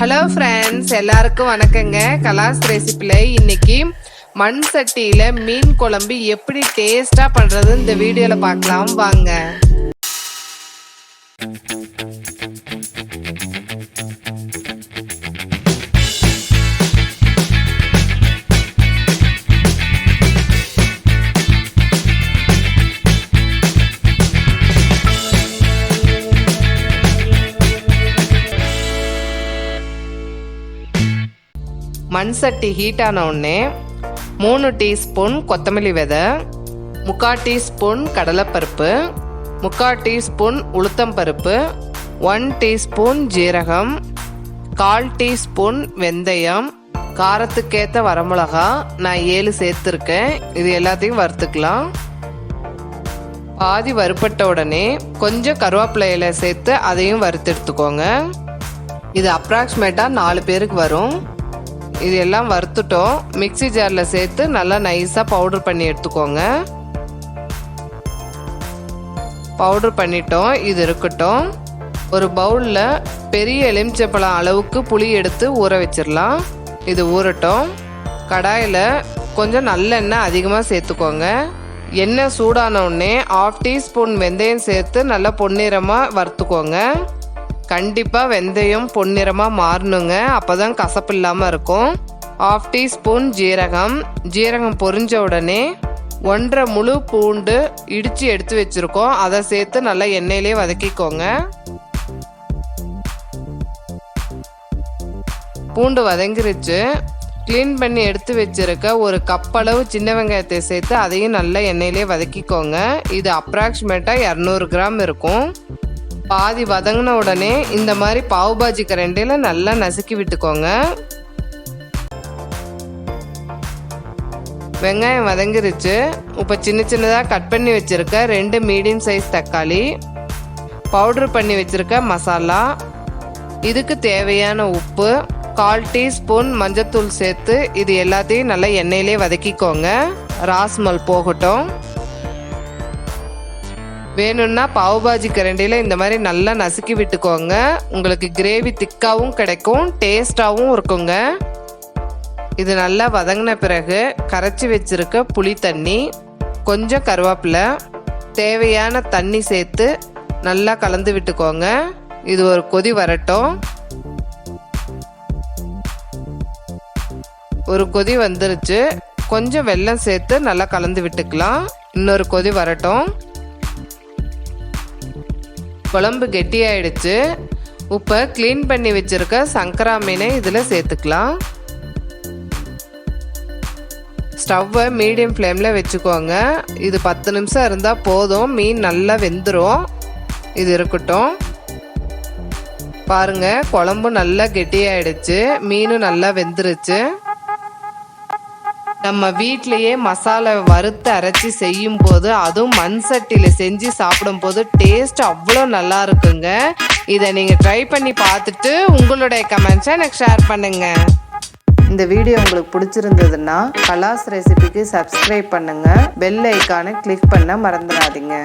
Hello friends, எல்லாருக்கும் வணக்கங்க. கலாஸ் ரெசிபில இன்னைக்கு மண் சட்டியில மீன் குழம்பு எப்படி டேஸ்டா பண்றது இந்த வீடியோல பார்க்கலாம் வாங்க. மண் சட்டி ஹீட் ஆன உடனே 3 டீஸ்பூன் கொத்தமல்லி விதை, 3/4 டீஸ்பூன் கடலைப்பருப்பு, 3/4 டீஸ்பூன் உளுத்தம்பருப்பு, 1 டீஸ்பூன் ஜீரகம், 1/4 டீஸ்பூன் வெந்தயம், காரத்துக்கேற்ற வரமிளகா நான் 7 சேர்த்துருக்கேன். இது எல்லாத்தையும் வறுத்துக்கலாம். பாதி வறுப்பட்ட உடனே கொஞ்சம் கருவேப்பிலையில சேர்த்து அதையும் வறுத்து எடுத்துக்கோங்க. இது அப்ராக்சிமேட்டாக 4 பேருக்கு வரும். இது எல்லாம் வறுத்துட்டோம். மிக்ஸி ஜாரில் சேர்த்து நல்லா நைஸாக பவுடர் பண்ணி எடுத்துக்கோங்க. பவுடர் பண்ணிட்டோம். இது இருக்கட்டும். ஒரு பவுலில் பெரிய எலுமிச்சப்பழம் அளவுக்கு புளி எடுத்து ஊற வச்சிடலாம். இது ஊறட்டும். கடாயில் கொஞ்சம் நல்லெண்ணெய் அதிகமாக சேர்த்துக்கோங்க. எண்ணெய் சூடான உடனே 1/2 டீஸ்பூன் வெந்தயம் சேர்த்து நல்லா பொன்னிறமாக வறுத்துக்கோங்க. கண்டிப்பாக வெந்தயம் பொன்னிறமாக மாறணுங்க, அப்போ தான் கசப்பு இல்லாமல் இருக்கும். 1/2 டீஸ்பூன் ஜீரகம் பொரிஞ்ச உடனே 1/2 முழு பூண்டு இடித்து எடுத்து வச்சுருக்கோம். அதை சேர்த்து நல்லா எண்ணெயிலே வதக்கிக்கோங்க. பூண்டு வதங்கிருச்சு. க்ளீன் பண்ணி எடுத்து வச்சிருக்க ஒரு கப் அளவு சின்ன வெங்காயத்தை சேர்த்து அதையும் நல்லா எண்ணெயிலே வதக்கிக்கோங்க. இது அப்ராக்சிமேட்டாக 200 கிராம் இருக்கும். பாதி வதங்கின உடனே இந்த மாதிரி பாவு பாஜி கரண்டியில் நல்லா நசுக்கி விட்டுக்கோங்க. வெங்காயம் வதங்கிருச்சு. இப்போ சின்ன சின்னதாக கட் பண்ணி வச்சுருக்க 2 மீடியம் சைஸ் தக்காளி, பவுடர் பண்ணி வச்சுருக்க மசாலா, இதுக்கு தேவையான உப்பு, 1/4 டீஸ்பூன் மஞ்சத்தூள் சேர்த்து இது எல்லாத்தையும் நல்லா எண்ணெயிலே வதக்கிக்கோங்க. ராஸ்மல் போகட்டும். வேணும்னா பாவு பாஜி கரண்டியில் இந்த மாதிரி நல்லா நசுக்கி விட்டுக்கோங்க. உங்களுக்கு கிரேவி திக்காகவும் கிடைக்கும், டேஸ்டாகவும் இருக்குங்க. இது நல்லா வதங்கின பிறகு கரைச்சி வச்சிருக்க புளி தண்ணி, கொஞ்சம் கருவேப்பிலை, தேவையான தண்ணி சேர்த்து நல்லா கலந்து விட்டுக்கோங்க. இது ஒரு கொதி வரட்டும். ஒரு கொதி வந்துருச்சு. கொஞ்சம் வெல்லம் சேர்த்து நல்லா கலந்து விட்டுக்கலாம். இன்னொரு கொதி வரட்டும். குழம்பு கெட்டியாயிடுச்சு. இப்போ க்ளீன் பண்ணி வச்சிருக்க சங்கரா மீனை இதில் சேர்த்துக்கலாம். ஸ்டவ்வை மீடியம் ஃப்ளேமில் வச்சுக்கோங்க. இது 10 நிமிஷம் இருந்தால் போதும். மீன் நல்லா வெந்துடும். இது இருக்கட்டும். பாருங்க, குழம்பு நல்லா கெட்டியாயிடுச்சு. மீனும் நல்லா வெந்துருச்சு. நம்ம வீட்லேயே மசாலா வறுத்து அரைச்சி செய்யும் போது, அதுவும் மண் சட்டியில் செஞ்சு சாப்பிடும் போது டேஸ்ட் அவ்வளோ நல்லா இருக்குங்க. இதை நீங்கள் ட்ரை பண்ணி பார்த்துட்டு உங்களுடைய கமெண்ட்ஸை எனக்கு ஷேர் பண்ணுங்கள். இந்த வீடியோ உங்களுக்கு பிடிச்சிருந்ததுன்னா கலாஸ் ரெசிபிக்கு சப்ஸ்கிரைப் பண்ணுங்கள். பெல் ஐக்கானை கிளிக் பண்ண மறந்துடாதீங்க.